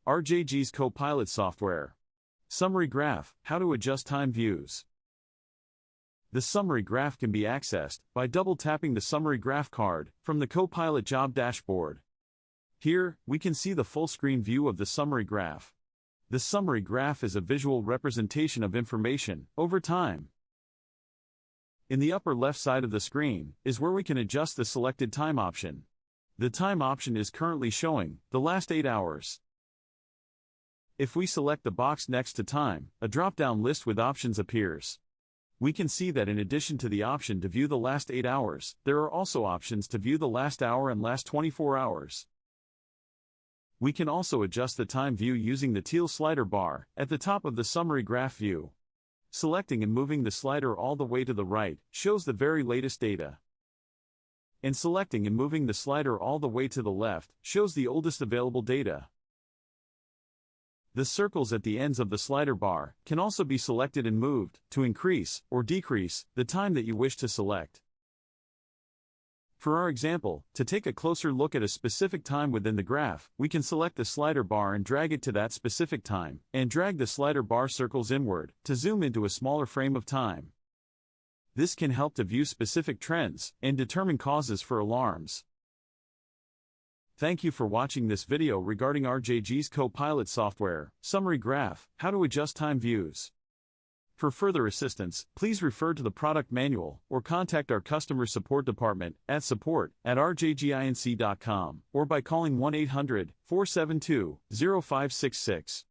RJG's CoPilot software. Summary Graph, how to adjust time views. The summary graph can be accessed by double-tapping the summary graph card from the CoPilot Job Dashboard. Here, we can see the full-screen view of the summary graph. The summary graph is a visual representation of information over time. In the upper left side of the screen is where we can adjust the selected time option. The time option is currently showing the last 8 hours. If we select the box next to time, a drop-down list with options appears. We can see that in addition to the option to view the last 8 hours, there are also options to view the last hour and last 24 hours. We can also adjust the time view using the teal slider bar at the top of the summary graph view. Selecting and moving the slider all the way to the right shows the very latest data. And selecting and moving the slider all the way to the left shows the oldest available data. The circles at the ends of the slider bar can also be selected and moved to increase or decrease the time that you wish to select. For our example, to take a closer look at a specific time within the graph, we can select the slider bar and drag it to that specific time, and drag the slider bar circles inward to zoom into a smaller frame of time. This can help to view specific trends and determine causes for alarms. Thank you for watching this video regarding RJG's CoPilot software, Summary Graph, how to adjust time views. For further assistance, please refer to the product manual or contact our customer support department at support@rjginc.com or by calling 1-800-472-0566.